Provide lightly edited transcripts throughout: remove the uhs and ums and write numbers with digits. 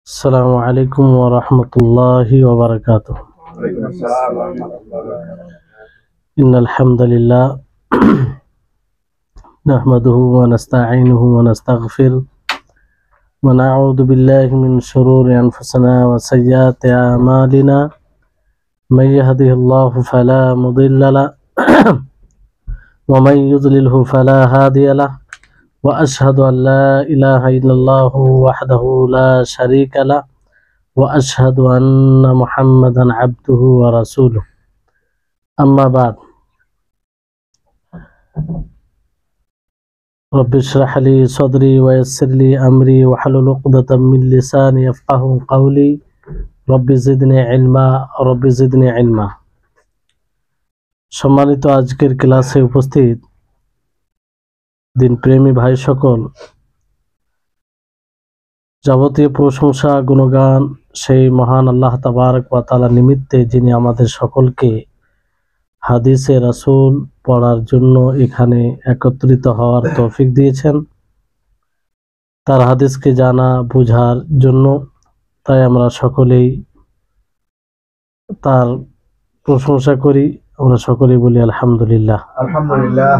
السلام عليكم ورحمة الله وبركاته. وعليكم السلام ورحمة الله وبركاته. إن الحمد لله نحمده ونستعينه ونستغفره ونعوذ بالله من شرور أنفسنا وسيئات أعمالنا من يهده الله فلا مضل له ومن يضلله فلا هادي له وأشهد أن لا إله إلا الله وحده لا شريك له وأشهد أن محمدا عبده ورسوله أما بعد رب اشرح لي صدري ويسر لي أمري واحلل عقدة من لساني يفقهوا قولي رب زدني علما رب زدني علما। সম্মানিত আজকের ক্লাসে উপস্থিত দিনপ্রেমী ভাই সকল, যাবতীয় প্রশংসা গুণগান সেই মহান আল্লাহ তাবারক ওয়া তাআলা নিমিত্তে, যিনি আমাদের সকলকে হাদিসে রাসূল পড়ার জন্য এখানে একত্রিত হওয়ার তৌফিক দিয়েছেন, তার হাদিসকে জানা বোঝার জন্য। তাই আমরা সকলেই তার প্রশংসা করি, আমরা সকলেই বলি আলহামদুলিল্লাহ। আলহামদুলিল্লাহ।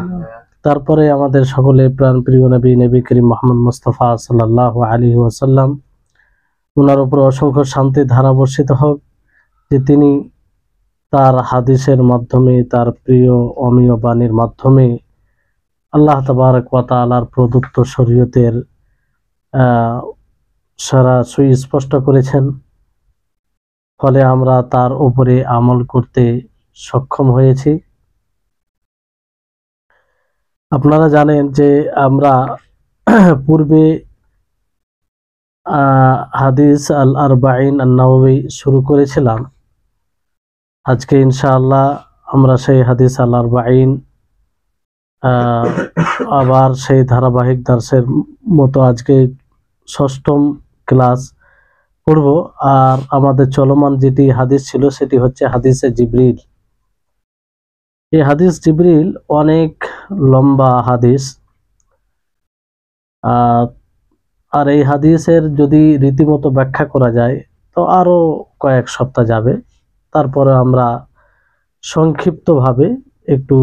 তারপরে আমাদের সকলে প্রাণপ্রিয় নবী করিম মুহাম্মদ মুস্তাফা সাল্লাল্লাহু আলাইহি ওয়াসাল্লাম, ওনার উপর অসংখ্য শান্তি ধারা বর্ষিত হোক, যে তিনি তার হাদিসের মাধ্যমে, তার প্রিয় অমীয় বাণীর মাধ্যমে আল্লাহ তাবারক ওয়া তাআলার প্রদত্ত শরীয়তের সারা সুস্পষ্ট করেছেন। ফলে আমরা তার উপরে আমল করতে সক্ষম হয়েছি। আপনারা জানেন যে আমরা পূর্বে হাদিস আল আরবাঈন আন-নাওয়াবী শুরু করেছিলাম। আজকে ইনশাআল্লাহ আমরা সেই হাদিস আল আরবাঈন আবার সেই ধারাবাহিক দার্সের মতো আজকে ষষ্ঠম ক্লাস পড়ব। আর আমাদের চলমান যেটি হাদিস ছিল সেটি হচ্ছে হাদিসে জিবরিল। এই হাদিস জিবরিল অনেক লম্বা হাদিস, আর এই হাদিসের যদি রীতিমতো ব্যাখ্যা করা যায় তো আরো কয়েক সপ্তাহ যাবে। তারপরে আমরা সংক্ষিপ্তভাবে একটু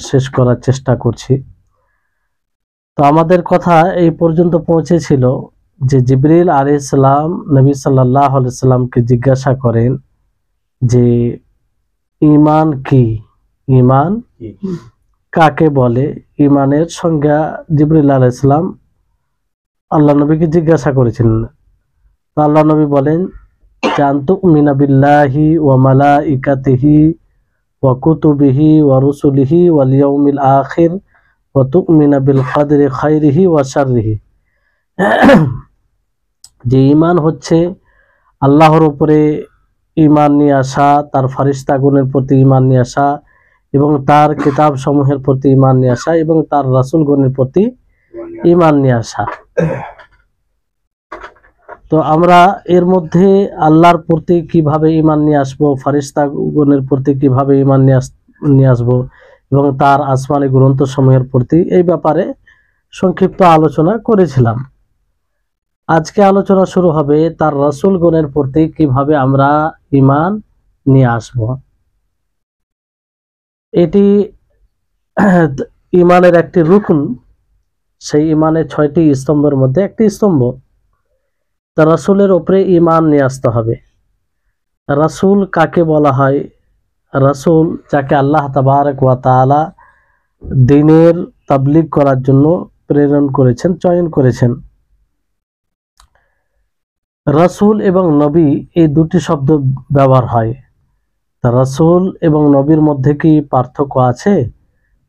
শেষ করার চেষ্টা করছি। তো আমাদের কথা এই পর্যন্ত পৌঁছেছিল যে জিবরিল আলাইহিস সালাম নবী সাল্লাল্লাহু আলাইহি সাল্লামকে জিজ্ঞাসা করেন যে ঈমান কি, ঈমান কাকে বলে। ঈমানের সংজ্ঞা জিবরিল আলাইহিস সালাম আল্লাহ নবীকে জিজ্ঞাসা করেছিলেন। আল্লাহ নবী বলেন যে আন তুমিনা বিল্লাহি ওয়া মালাইকাতিহি ওয়া কুতুবিহি ওয়া রুসুলিহি ওয়াল ইয়াউমিল আখির ওয়া তুমিনা বিল কদরি খাইরিহি ওয়া শাররিহি। যে ঈমান হচ্ছে আল্লাহর উপরে ঈমান নিয়ে আসা, তার ফেরেশতাগণের প্রতি ঈমান নিয়ে আসা, এবং তার কিতাব সমূহের প্রতি ঈমান নিয়ে আসা, এবং তার রাসূলগণের প্রতি ঈমান নিয়ে আসা। তো আমরা এর মধ্যে আল্লাহর প্রতি কিভাবে ঈমান নিয়ে আসবো, ফেরেশতাগণের প্রতি কিভাবে ঈমান নিয়ে আসবো, এবং তার আসমানী গ্রন্থসমূহের প্রতি, এই ব্যাপারে সংক্ষিপ্ত আলোচনা করেছিলাম। আজকে আলোচনা শুরু হবে তার রাসূলগণের প্রতি কিভাবে আমরা ঈমান নিয়ে আসব। এটি ঈমানের একটি রুকন, সেই ঈমানের 6টি স্তম্ভের মধ্যে একটি স্তম্ভ। তার রাসূলের উপরে ঈমান নিয়ে আসতে হবে। রাসূল কাকে বলা হয়? রাসূল যাকে আল্লাহ তাবারক ওয়া তাআলা দ্বীনের তাবলীগ করার জন্য প্রেরণ করেছেন, চয়ন করেছেন। রাসূল এবং নবী এই দুটি শব্দ ব্যবহার হয়। তা রাসূল এবং নবীর মধ্যে কি পার্থক্য আছে?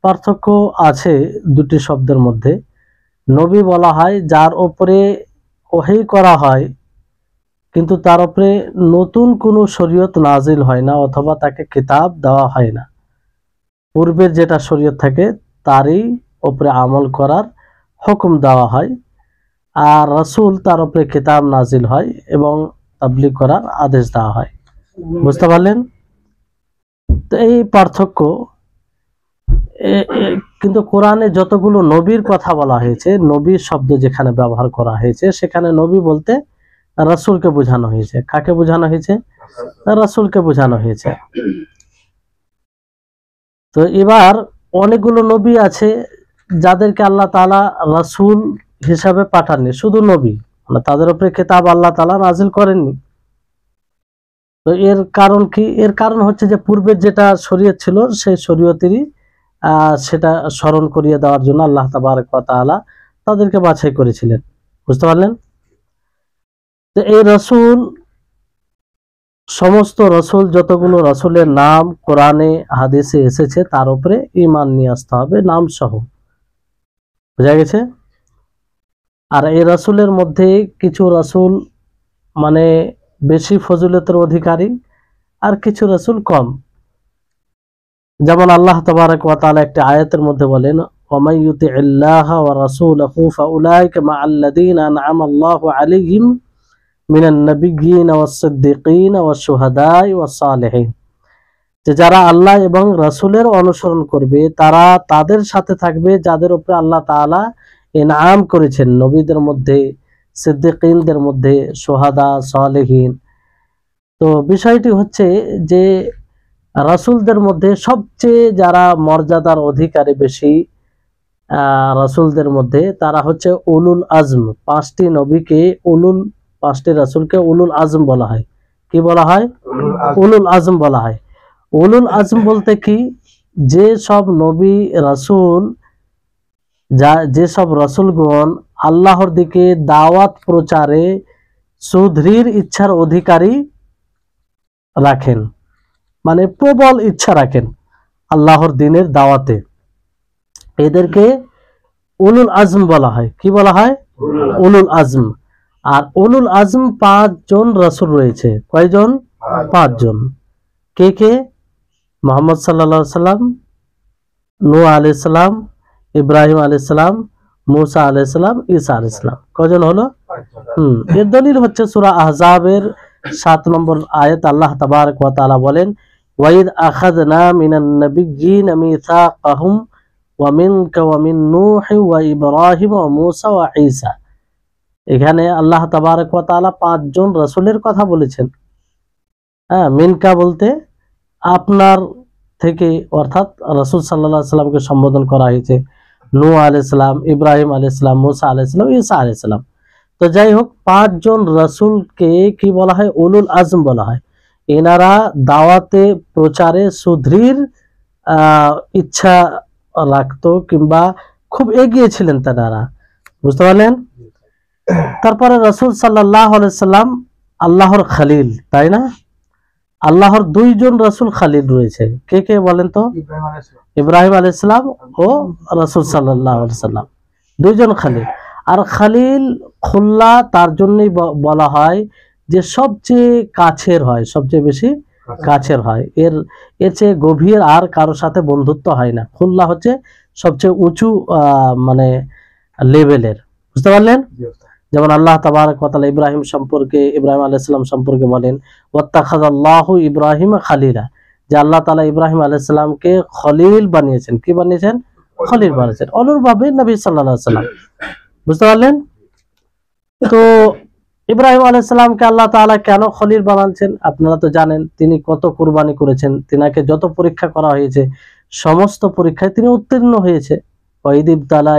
পার্থক্য আছে দুটি শব্দের মধ্যে। নবী বলা হয় যার উপরে ওহী করা হয়, কিন্তু তার উপরে নতুন কোনো শরীয়ত নাজিল হয় না, অথবা তাকে কিতাব দেওয়া হয় না। পূর্বের যেটা শরীয়ত থাকে তারই উপরে আমল করার হুকুম দেওয়া হয়। আর রাসূল তার উপরে কিতাব নাজিল হয় এবং তাবলীগ করার আদেশ দেওয়া হয়। বুঝতে পারলেন? তো এই পার্থক্য। কিন্তু কোরআনে যতগুলো নবীর কথা বলা হয়েছে, নবীর শব্দ যেখানে ব্যবহার করা হয়েছে, সেখানে নবী বলতে রাসূলকে বোঝানো হয়েছে। কাকে বোঝানো হয়েছে? রাসূলকে বোঝানো হয়েছে। তো এবার অনেকগুলো নবী আছে যাদেরকে আল্লাহ তাআলা রাসূল হিসাবে পাঠাননি, শুধু নবী, মানে তাদের উপরে কিতাব আল্লাহ তাআলা নাজিল করেননি। তো এর কারণ কি? এর কারণ হচ্ছে যে পূর্বের যেটা শরীয়ত ছিল সেই শরীয়তেরই সেটা স্মরণ করিয়ে দেওয়ার জন্য আল্লাহ তাবারক ওয়া তাআলা তাদেরকে বাছাই করেছিলেন। বুঝতে পারলেন? তো এই রাসূল, সমস্ত রাসূল, যতগুলো রাসূলের নাম কোরআনে হাদিসে এসেছে তার উপরে ঈমান নিয়ে আসতে হবে, নাম সহ। বুঝা গেছে? আর এই রাসূলের মধ্যে কিছু রাসূল মানে বেশি ফজিলতের অধিকারী, আর কিছু রাসূল কম। যেমন আল্লাহ তাবারক ওয়া তাআলা একটি আয়াতের মধ্যে বলেন, ওয়ামাই ইউতিইল্লাহা ওয়া রাসূলাহু ফাউলাইকা মাআল্লাযীনা আন'আমা আল্লাহু আলাইহিম মিনান নাবিয়্যিনা ওয়াস সিদ্দীকিনা ওয়াশ শুহাদাই ওয়াস সালিহিন। যে যারা আল্লাহ এবং রাসূলের অনুসরণ করবে তারা তাদের সাথে থাকবে যাদের উপরে আল্লাহ তাআলা ইনআম করেছেন, নবীদের মধ্যে, সিদ্দীকিনদের মধ্যে, শুহাদা, সালিহিন। তো বিষয়টি হচ্ছে যে রাসূলদের মধ্যে সবচেয়ে যারা মর্যাদার অধিকারী বেশি রাসূলদের মধ্যে তারা হচ্ছে উলুল আজম। 5টি নবীকে পাঁচটি রাসূলকে উলুল আজম বলা হয়। কি বলা হয়? উলুল আজম বলা হয়। উলুল আজম বলতে কি? যে সব নবী রাসূল, যেসব রাসূলগণ আল্লাহর দিকে দাওয়াত প্রচারে সুদৃঢ় ইচ্ছার অধিকারী রাখেন, মানে প্রবল ইচ্ছা রাখেন আল্লাহর দ্বীনের দাওয়াতে, এদেরকে উলুল আজম বলা হয়। কি বলা হয়? উলুল আজম। আর উলুল আজম 5 জন রাসূল রয়েছে। কয়জন? 5 জন। কে কে? মুহাম্মদ সাল্লাল্লাহু আলাইহি সাল্লাম, নূহ আলাইহিস সালাম, ইব্রাহিম আলাইহিস সালাম, মূসা আলাইহিস সালাম, ঈসা আলাইহিস সালাম। কয়জন হলো? এর দলিল হচ্ছে সূরা আহজাবের 7 নম্বর আয়াত। আল্লাহ তাবারক ওয়া তাআলা বলেন, ওয়াইদ আখাযনা মিনান নাবিয়্যিনা মিসাকাহুম ওয়া মিনকা ওয়া মিন নূহ ওয়া ইব্রাহিম ওয়া মূসা ওয়া ঈসা। এখানে আল্লাহ তাবারক ওয়া তাআলা 5 জন রাসূলের কথা বলেছেন। হ্যাঁ, মিনকা বলতে আপনার থেকে, অর্থাৎ রাসূল সাল্লাল্লাহু আলাইহি সাল্লামকে সম্বোধন করা হয়েছে। নূহ আলাইহিস সালাম, ইব্রাহিম আলাইহিস সালাম, মূসা আলাইহিস সালাম, ঈসা আলাইহিস সালাম। তো যাই হোক, 5 জন রাসূলকে কি বলা হয়? উলুল আজম বলা হয়। এনারা দাওয়াতে প্রচারে সুদৃঢ় ইচ্ছা রাখতো, কিংবা খুব এগিয়ে ছিলেন তারা। বুঝতে পারলেন? তারপরে রাসূল সাল্লাল্লাহু আলাইহি সাল্লাম আল্লাহর খলিল, তাই না? আল্লাহর 2 জন রাসূল খলিল রয়েছে। কে কে বলেন তো? ইব্রাহিম আলাইহিস সালাম ও রাসূল সাল্লাল্লাহু আলাইহি সাল্লাম, 2 জন খলিল। আর খলিল খুল্লা তার জন্যই বলা হয় যে সবচেয়ে কাছের হয়, সবচেয়ে বেশি কাছের হয়। এর চেয়ে গভীর আর কারো সাথে বন্ধুত্ব হয় না। খুল্লা হচ্ছে সবচেয়ে উঁচু মানে লেভেলের। বুঝতে পারলেন? যেমন আল্লাহ তাবারক ওয়া তাআলা ইব্রাহিম আলাইহিস সালাম সম্পর্কে বলেন, ওয়াত্তাখাযাল্লাহু ইব্রাহিমা খালিলা, যে আল্লাহ তাআলা ইব্রাহিম আলাইহিস সালামকে খলিল বানিয়েছেন। কি বানিয়েছেন? খলিল বানিয়েছেন। অনুরূপভাবে নবী সাল্লাল্লাহু আলাইহি সাল্লাম। বুঝতে পারলেন? তো ইব্রাহিম আলাইহিস সালামকে আল্লাহ তাআলা কেন খলিল বানাচ্ছেন? আপনারা তো জানেন তিনি কত কুরবানি করেছেন। তিনাকে যত পরীক্ষা করা হয়েছে সমস্ত পরীক্ষায় তিনি উত্তীর্ণ হয়েছে। ওয়াইদ ইবতালা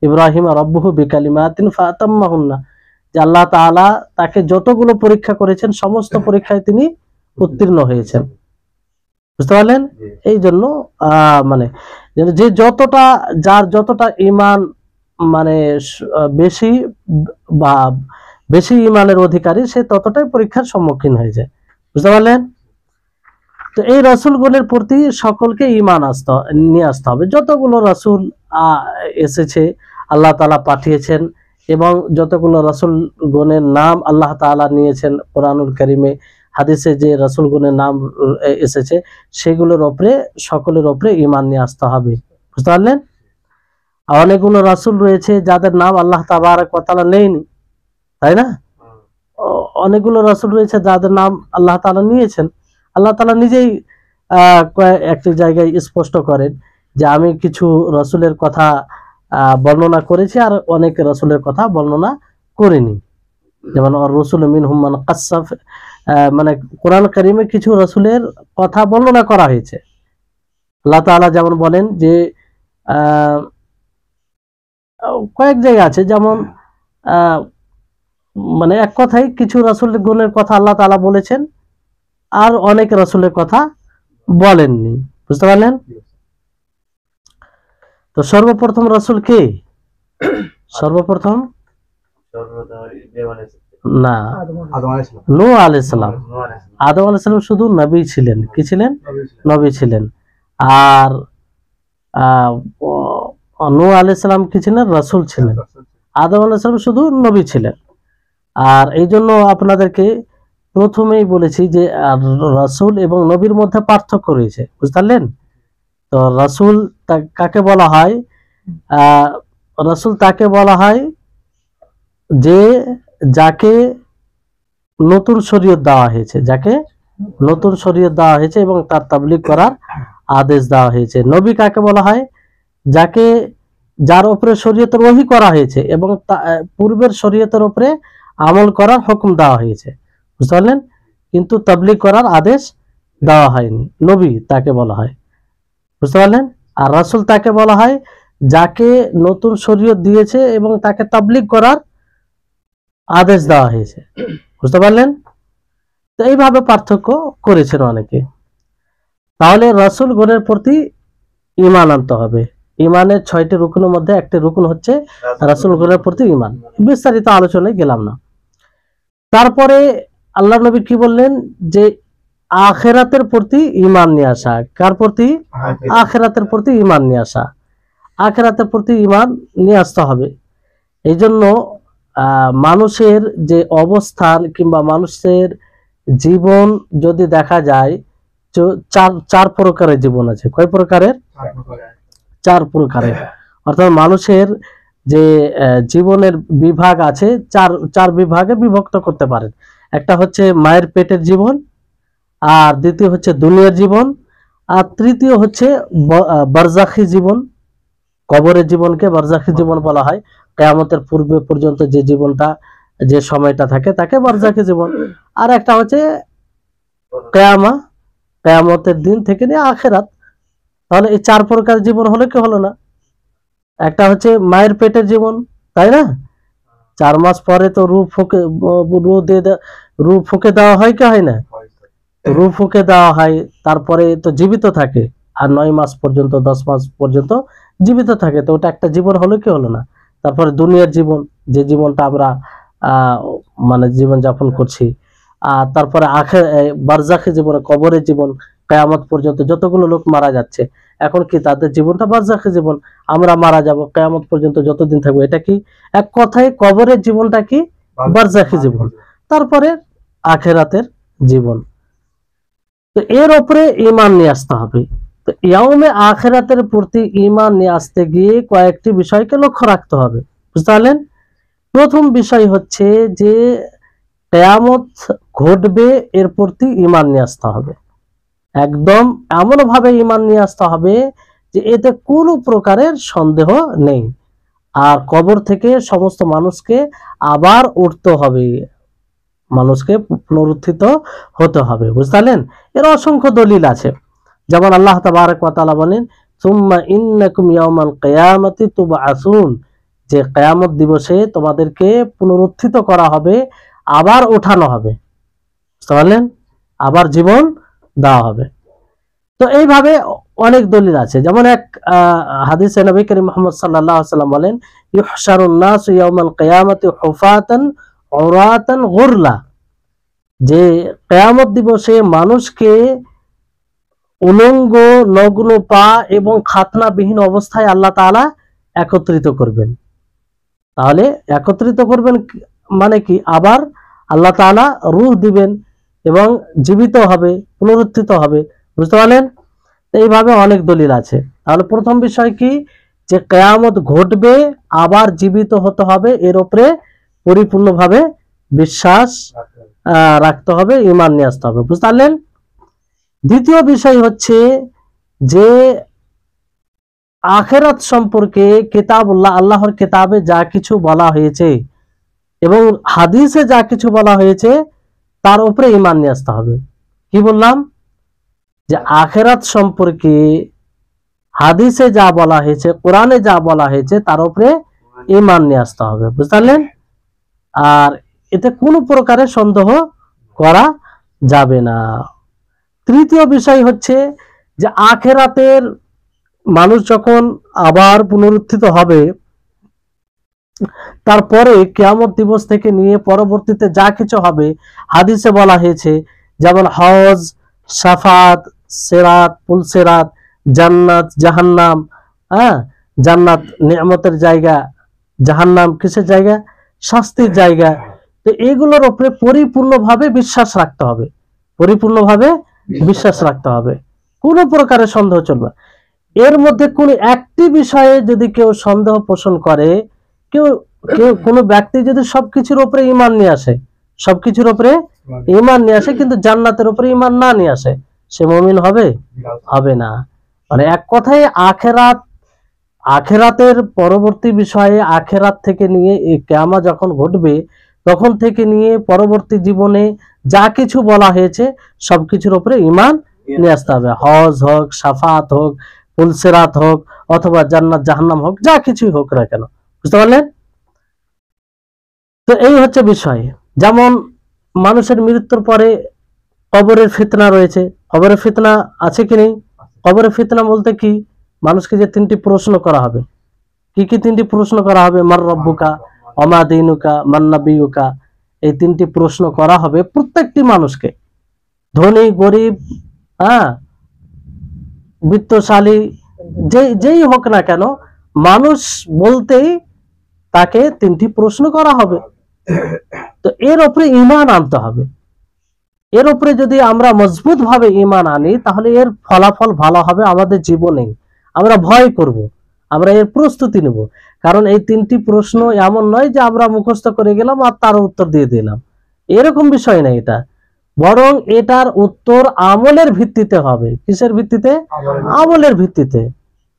ইব্রাহিম রাব্বুহু বিকালিমাতিন ফাতাম্মাহুন্না, যে আল্লাহ তাআলা তাকে যতগুলো পরীক্ষা করেছেন সমস্ত পরীক্ষায় তিনি উত্তীর্ণ হয়েছেন। বুঝতে পারলেন? এই জন্য মানে যে যার যতটা ঈমান মানে বেশি বা বেশি ঈমানের অধিকারী, সে ততটাই পরীক্ষার সম্মুখীন হয়ে যায়। বুঝতে পারলেন? তো এই রাসূলগণের প্রতি সকলকে ঈমান নিয়ে আসতে হবে। যতগুলো রাসূল এসেছে আল্লাহ তাআলা পাঠিয়েছেন, এবং যতগুলো রাসূলগণের নাম আল্লাহ তাআলা নিয়েছেন কোরআনুল কারীমে, হাদিসে যে রাসূলগণের নাম এসেছে সেগুলোর উপরে সকলের উপরে ঈমান নিয়ে আসতে হবে। বুঝতে পারলেন? অনেকগুলো রাসূল রয়েছে যাদের নাম আল্লাহ তাবারক ওয়া তাআলা নেয়নি, তাই না? অনেকগুলো রাসূল রয়েছে যাদের নাম আল্লাহ তাআলা নিয়েছেন। আল্লাহ তাআলা নিজেই একটি জায়গায় স্পষ্ট করেন যে আমি কিছু রাসূলের কথা বর্ণনা করেছি আর অনেক রাসূলের কথা বর্ণনা করিনি। যেমন আর-রাসূল মিনহুম মান কাসসাফ, মানে কোরআন কারীমে কিছু রাসূলের কথা বর্ণনা করা হয়েছে। আল্লাহ তাআলা যেমন বলেন যে কয়েক জায়গা আছে, যেমন মানে এক কথায় কিছু রাসূলের গুণের কথা আল্লাহ তাআলা বলেছেন, আর অনেক রাসূলের কথা বলেননি। বুঝতে পারলেন? তো সর্বপ্রথম রাসূল কে? সর্বপ্রথম না, নূহ আলাইহিস সালাম। আদম আলাইহিস সালাম শুধু নবী ছিলেন। কি ছিলেন? নবী ছিলেন। আর নূহ আলাইহিস সালাম কি ছিলেন? রাসূল ছিলেন। আদম আলাইহিস সালাম শুধু নবী ছিলেন। আর এই জন্য আপনাদেরকে প্রথমেই বলেছি যে রাসূল এবং নবীর মধ্যে পার্থক্য রয়েছে। বুঝতে পারলেন? তো রাসূল কাকে বলা হয়? রাসূল তাকে বলা হয় যে যাকে নতুন শরীয়ত দেওয়া হয়েছে, যাকে নতুন শরীয়ত দেওয়া হয়েছে এবং তার তাবলীগ করার আদেশ দেওয়া হয়েছে। নবী কাকে বলা হয়? যাকে যার উপরে শরীয়তের ওহী করা হয়েছে এবং পূর্বের শরীয়তের উপরে আমল করার হুকুম দেওয়া হয়েছে। বুঝতে পারলেন? কিন্তু তাবলীগ করার আদেশ দেওয়া হয়নি। নবী তাকে বলা হয়। বুঝতে পারলেন? আর রাসূল তাকে বলা হয় যাকে নতুন শরীয়ত দিয়েছে এবং তাকে তাবলীগ করার আদেশ দেওয়া হয়েছে। বুঝতে পারলেন? তো এইভাবে পার্থক্য করেছেন অনেকে। তাহলে রাসূল গণের প্রতি ঈমান আনতে হবে। ঈমানের 6টি রুকনের মধ্যে একটি রুকন হচ্ছে রাসূল গণের প্রতি ঈমান। বিস্তারিত আলোচনায় গেলাম না। তারপরে আল্লাহ নবী কি বললেন? যে আখিরাতের প্রতি ঈমান নিয়ে আসা। কার প্রতি? আখিরাতের প্রতি ঈমান নিয়ে আসা। আখিরাতের প্রতি ঈমান নিয়ে আসতে হবে। এই জন্য মানুষের যে অবস্থান কিংবা মানুষের জীবন যদি দেখা যায়, চার প্রকারের জীবন আছে। কয় প্রকারের? 4 প্রকারের। অর্থাৎ মানুষের যে জীবনের বিভাগ আছে, চার বিভাগে বিভক্ত করতে পারেন। একটা হচ্ছে মায়ের পেটের জীবন, আর দ্বিতীয় হচ্ছে দুনিয়ার জীবন, আর তৃতীয় হচ্ছে বারজাখী জীবন। কবরের জীবনকে বারজাখী জীবন বলা হয়। কিয়ামতের পূর্বে পর্যন্ত যে জীবনটা, যে সময়টা থাকে তাকে বারজাখী জীবন। আর একটা হচ্ছে কিয়ামতের দিন থেকে নিয়ে আখিরাত। তাহলে এই 4 প্রকার জীবন হলো কি হলো না? একটা হচ্ছে মায়ের পেটের জীবন, তাই না? 4 মাস পরে তো রূহ ফুঁকে দেওয়া হয় কি হয় না? রূহ ফুঁকে দেওয়া হয়, তারপরে তো জীবিত থাকে। আর 9 মাস পর্যন্ত, 10 মাস পর্যন্ত জীবিত থাকে। তো ওটা একটা জীবন হলো কি হলো না? তারপরে দুনিয়ার জীবন, যে জীবনটা আমরা মানে জীবন যাপন করছি। আর তারপরে বারজাখী জীবন, কবরের জীবন, কিয়ামত পর্যন্ত যতগুলো লোক মারা যাচ্ছে, এখন কি তাদের জীবনটা বারজাখী জীবন। আমরা মারা যাব, কিয়ামত পর্যন্ত যতদিন থাকবো, এটা কি এক কথায় কবরের জীবনটা কি বারজাখী জীবন। তারপরে আখিরাতের জীবন। তো এর উপরে ঈমান নিয়ে আসতে হবে। তো ইয়াউমে আখিরাতের প্রতি ঈমান নিয়ে আসতে গিয়ে কয়েকটি বিষয়কে লক্ষ্য রাখতে হবে। বুঝতে পারলেন? প্রথম বিষয় হচ্ছে যে কিয়ামত ঘটবে, এর প্রতি ঈমান নিয়ে আসতে হবে। একদম এমন ভাবে ঈমান নিয়ে আসতে হবে যে এতে কোনো প্রকারের সন্দেহ নেই। আর কবর থেকে সমস্ত মানুষকে আবার উঠতে হবে, মানুষকে পুনরুত্থিত হতে হবে। বুঝতে পারলেন? এর অসংখ্য দলিল আছে। যেমন আল্লাহ তাবারক ওয়া তাআলা বলেন, সুম্মা ইন্নাকুম ইয়াওমাল কিয়ামাতি তুবআসুন, যে কিয়ামত দিবসে তোমাদেরকে পুনরুত্থিত করা হবে, আবার ওঠানো হবে। বুঝতে পারলেন? আবার জীবন দেওয়া হবে। তো এইভাবে অনেক দলিল আছে। যেমন এক হাদিসে নবী করিম মুহাম্মদ সাল্লাল্লাহু আলাইহি ওয়াসাল্লাম বলেন, ইউহশারুন নাসু ইয়াওমাল কিয়ামাতি হুফাতান উরাতান গুরলা, যে কিয়ামত দিবসে মানুষকে উলঙ্গ, নগ্ন পা এবং খাতনাবিহীন অবস্থায় আল্লাহ তাআলা একত্রিত করবেন। তাহলে একত্রিত করবেন মানে কি? আবার আল্লাহ তাআলা রূহ দিবেন এবং জীবিত হবে, পুনরুত্থিত হবে। বুঝতে পারলেন? এইভাবে অনেক দলিল আছে। তাহলে প্রথম বিষয় কি? যে কিয়ামত ঘটবে, আবার জীবিত হতে হবে, এর উপরে পরিপূর্ণভাবে বিশ্বাস রাখতে হবে, ঈমান নিয়ে আসতে হবে। বুঝতে পারলেন? দ্বিতীয় বিষয় হচ্ছে যে আখিরাত সম্পর্কে কিতাবুল্লাহ, আল্লাহর কিতাবে যা কিছু বলা হয়েছে, এবং হাদিসে যা কিছু বলা হয়েছে তার উপরে ঈমান নিয়ে আসতে হবে। কি বললাম? যে আখিরাত সম্পর্কে হাদিসে যা বলা হয়েছে, কোরআনে যা বলা হয়েছে তার উপরে ঈমান নিয়ে আসতে হবে, বুঝতে পারলেন? আর এতে কোনো প্রকারের সন্দেহ করা যাবে না। তৃতীয় বিষয় হচ্ছে যে আখিরাতের মানুষ যখন আবার পুনরুত্থিত হবে, তারপরে কিয়ামত দিবস থেকে নিয়ে পরবর্তীতে যা কিছু হবে হাদিসে বলা হয়েছে, যেমন হজ, শাফাত, সিরাত, পুলসিরাত, জান্নাত, জাহান্নাম। হ্যাঁ, জান্নাত নিয়ামতের জায়গা, জাহান্নাম কিসের জায়গা? শাস্তির জায়গা। তো এগুলোর উপরে পরিপূর্ণভাবে বিশ্বাস রাখতে হবে, পরিপূর্ণভাবে বিশ্বাস রাখতে হবে, কোনো প্রকারের সন্দেহ চলবে না। এর মধ্যে কোন একটি বিষয়ে যদি কেউ সন্দেহ পোষণ করে, কেউ কেউ কোনো ব্যক্তি যদি সবকিছুর উপরে ঈমান নিয়ে আসে, সবকিছুর উপরে ঈমান নিয়ে আসে কিন্তু জান্নাতের উপরে ঈমান না নিয়ে আসে, সে মুমিন হবে? হবে না। মানে এক কথায় আখেরাতের পরবর্তী বিষয়ে, আখেরাত থেকে নিয়ে এই কিয়ামত যখন ঘটবে তখন থেকে নিয়ে পরবর্তী জীবনে যা কিছু বলা হয়েছে সবকিছুর উপরে ঈমান নিয়ে আসতে হবে। হজ হোক, শাফাত হোক, পুলসিরাত হোক, অথবা জান্নাত জাহান্নাম হোক, যা কিছুই হোক না কেন, বুঝতে পারলেন? তো এই হচ্ছে বিষয়। যেমন মানুষের মৃত্যুর পরে কবরের ফিতনা রয়েছে। কবরের ফিতনা আছে কি নেই? কবরের ফিতনা বলতে কি? মানুষকে যে তিনটি প্রশ্ন করা হবে। কি কি তিনটি প্রশ্ন করা হবে? মার রব্বুকা, ওমা দীনুকা, মান নাবিয়ুকা। এই তিনটি প্রশ্ন করা হবে প্রত্যেকটি মানুষকে, ধনী গরিব, হ্যাঁ, বিত্তশালী, যেই হোক না কেন, মানুষ বলতেই তাকে তিনটি প্রশ্ন করা হবে। তো এর উপরে ঈমান আনতে হবে। এর উপরে যদি আমরা মজবুত ভাবে ঈমান আনি তাহলে এর ফলাফল ভালো হবে আমাদের জীবনে। আমরা ভয় করব, আমরা এর প্রস্তুতি নেব। কারণ এই তিনটি প্রশ্ন এমন নয় যে আমরা মুখস্থ করে গেলাম আর তার উত্তর দিয়ে দিলাম, এরকম বিষয় না এটা। বরং এটার উত্তর আমলের ভিত্তিতে হবে। কিসের ভিত্তিতে? আমলের ভিত্তিতে।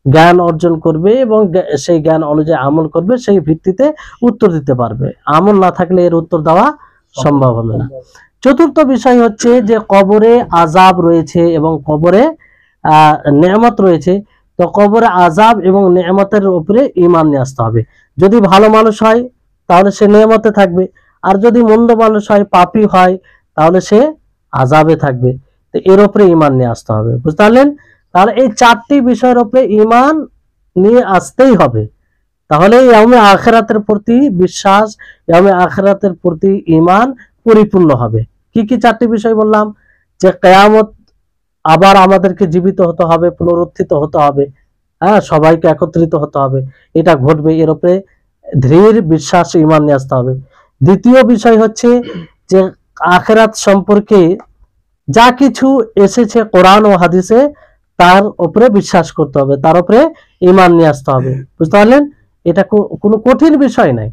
জ্ঞান অর্জন করবে এবং সেই জ্ঞান অনুযায়ী আমল করবে, সেই ভিত্তিতে উত্তর দিতে পারবে। আমল না থাকলে এর উত্তর দেওয়া সম্ভব হবে না। চতুর্থ বিষয় হচ্ছে যে কবরে আযাব রয়েছে এবং কবরে নেয়ামত রয়েছে। তো কবরে আযাব এবং নেয়ামতের উপরে ঈমান নিয়ে আসতে হবে। যদি ভালো মানুষ হয় তাহলে সে নেয়ামতে থাকবে, আর যদি মন্দ মানুষ হয়, পাপী হয়, তাহলে সে আযাবে থাকবে। তো এর উপরে ঈমান নিয়ে আসতে হবে, বুঝতে পারলেন? তাহলে এই চারটি বিষয়ের উপরে ঈমান নিয়ে আসতেই হবে। তাহলে ইয়াউমে আখিরাতের প্রতি বিশ্বাস, ইয়াউমে আখিরাতের প্রতি ঈমান পরিপূর্ণ হবে। কি কি চারটি বিষয় বললাম? যে কিয়ামত আবার আমাদেরকে জীবিত হতে হবে, পুনরুত্থিত হতে হবে, হ্যাঁ, সবাইকে একত্রিত হতে হবে, এটা ঘটবে, এর উপরে দৃঢ় বিশ্বাস ঈমান নিয়ে আসতে হবে। দ্বিতীয় বিষয় হচ্ছে যে আখিরাত সম্পর্কে যা কিছু এসেছে কোরআন ও হাদিসে তার উপরে বিশ্বাস করতে হবে, তার উপরে ঈমান নিয়ে আসতে হবে, বুঝতে পারলেন? এটা কোনো কঠিন বিষয় নাই।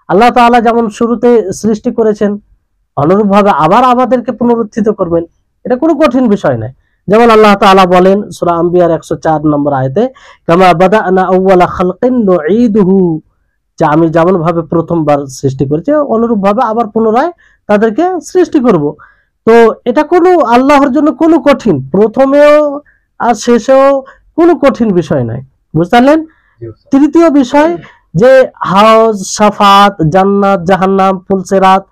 আল্লাহ তাআলা যেমন শুরুতে সৃষ্টি করেছেন অনুরূপভাবে আবার আমাদেরকে পুনরুত্থিত করবেন, এটা কোনো কঠিন বিষয় নয়। যেমন আল্লাহ তাআলা বলেন সূরা আম্বিয়ার 104 নম্বর আয়াতে, কামা বাদানা আউওয়ালা খালকিন নুঈদুহু, যে আমি যেমন ভাবে প্রথমবার সৃষ্টি করেছি অনুরূপভাবে আবার পুনরায় তাদেরকে সৃষ্টি করব। তো এটা কোনো আল্লাহর জন্য কোনো কঠিন, প্রথমেও আর শেষেও কোনো কঠিন বিষয় নয়, বুঝতে পারলেন? তৃতীয় বিষয় যে হাউজ, শাফাত, জান্নাত, জাহান্নাম, পুলসিরাত,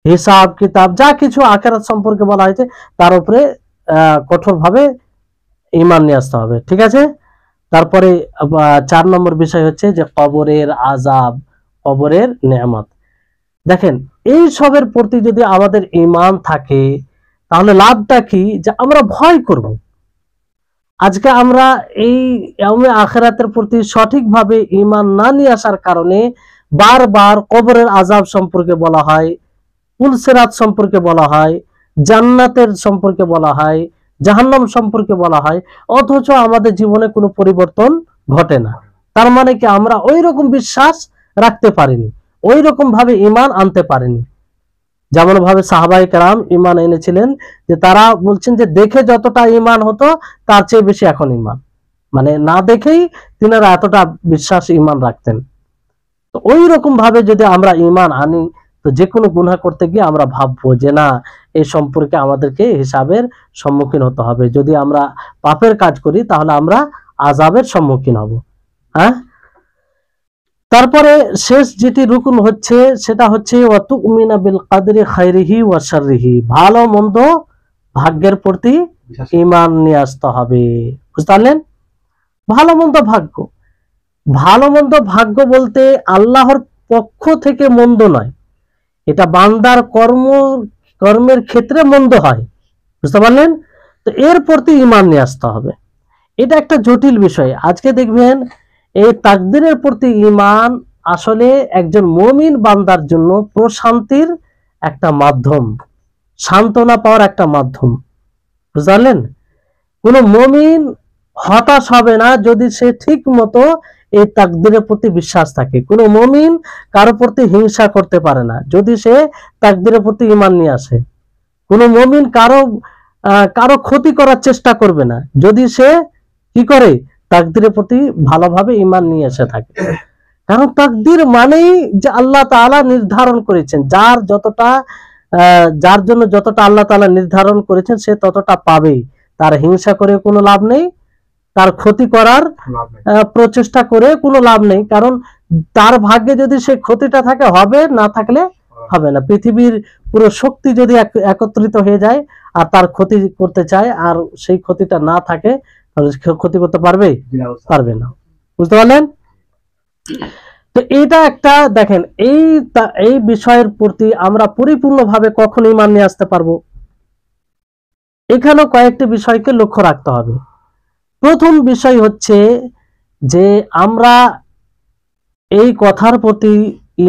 হিসাব কিতাব যা কিছু আখিরাত সম্পর্কে বলা হয়েছে তার উপরে কঠোরভাবে ঈমান নিয়ে আসতে হবে, ঠিক আছে? তারপরে 4 নম্বর বিষয় হচ্ছে যে কবরের আযাব, কবরের নেয়ামত। দেখেন, এই সবের প্রতি যদি আমাদের ঈমান থাকে তাহলে লাভটা কি? যে আমরা ভয় করব। আজকে আমরা এই ইয়াউমে আখিরাতের প্রতি সঠিকভাবে ঈমান না নিয়ে আসার কারণে বারবার কবরের আযাব সম্পর্কে বলা হয়, পুলসিরাত সম্পর্কে বলা হয়, জান্নাতের সম্পর্কে বলা হয়, জাহান্নাম সম্পর্কে বলা হয়, অথচ আমাদের জীবনে কোনো পরিবর্তন ঘটে না। তার মানে কি আমরা ওই রকম বিশ্বাস রাখতে পারিনি, ওই রকম ভাবে ঈমান আনতে পারিনি যেমন ভাবে সাহাবায়ে কেরাম ঈমান এনেছিলেন। যে তারা বলছেন যে দেখে যতটা ঈমান হতো তার চেয়ে বেশি এখন ঈমান, মানে না দেখেই তিনারা এতটা বিশ্বাস ঈমান রাখতেন। তো ওই রকম ভাবে যদি আমরা ঈমান আনি, তো যে কোনো গুনাহ করতে গিয়ে আমরা ভাববো যে না, এই সম্পর্কে আমাদেরকে হিসাবের সম্মুখীন হতে হবে। যদি আমরা পাপের কাজ করি তাহলে আমরা আযাবের সম্মুখীন হব। হ্যাঁ, তারপরে শেষ যেটি রুকুন হচ্ছে সেটা হচ্ছে ওয়া তুমিনা বিল কদরি খাইরিহি ওয়া শাররিহি, ভালো মন্দ ভাগ্যের প্রতি ঈমান নিয়ে আসতে হবে। বুঝতে পারলেন? ভালো মন্দ ভাগ্য, ভালো মন্দ ভাগ্য বলতে আল্লাহর পক্ষ থেকে মন্দ নয়, এটা বান্দার কর্মের ক্ষেত্রে মন্দ হয়। বুঝতে পারলেন? তো এর প্রতি ঈমান নিয়ে আসতে হবে। এটা একটা জটিল বিষয়। আজকে দেখবেন এই তাকদীরের প্রতি ঈমান আসলে একজন মুমিন বান্দার জন্য প্রশান্তির একটা মাধ্যম, সান্ত্বনা পাওয়ার একটা মাধ্যম। বুঝলেন? কোন মুমিন হতাশ হবে না যদি সে ঠিক মতো এই তাকদীরের প্রতি বিশ্বাস থাকে। কোন মুমিন কারো প্রতি হিংসা করতে পারে না যদি সে তাকদীরের প্রতি ঈমান নিয়ে আসে। কোন মুমিন কারো ক্ষতি করার চেষ্টা করবে না যদি সে কি করে, তাকদীরের প্রতি ভালোভাবে ঈমান নিয়ে এসে থাকে। কারণ তাকদীর মানেই যে আল্লাহ তাআলা নির্ধারণ করেছেন, যার জন্য যতটা আল্লাহ তাআলা নির্ধারণ করেছেন সে ততটা পাবেই। তার হিংসা করে কোনো লাভ নেই, তার ক্ষতি করার প্রচেষ্টা করে কোনো লাভ নেই। কারণ তার ভাগ্যে যদি সে ক্ষতিটা থাকে হবে, না থাকলে হবে না। পৃথিবীর পুরো শক্তি যদি একত্রিত হয়ে যায় আর তার ক্ষতি করতে চায় আর সেই ক্ষতিটা না থাকে, তাহলে ক্ষতি করতে পারবে না। বুঝতে পারলেন? তো এটা একটা দেখেন, এই বিষয়ের প্রতি আমরা পরিপূর্ণভাবে কখন ঈমান নিয়ে আসতে পারবো, এখানেও কয়েকটি বিষয়কে লক্ষ্য রাখতে হবে। প্রথম বিষয় হচ্ছে যে আমরা এই কথার প্রতি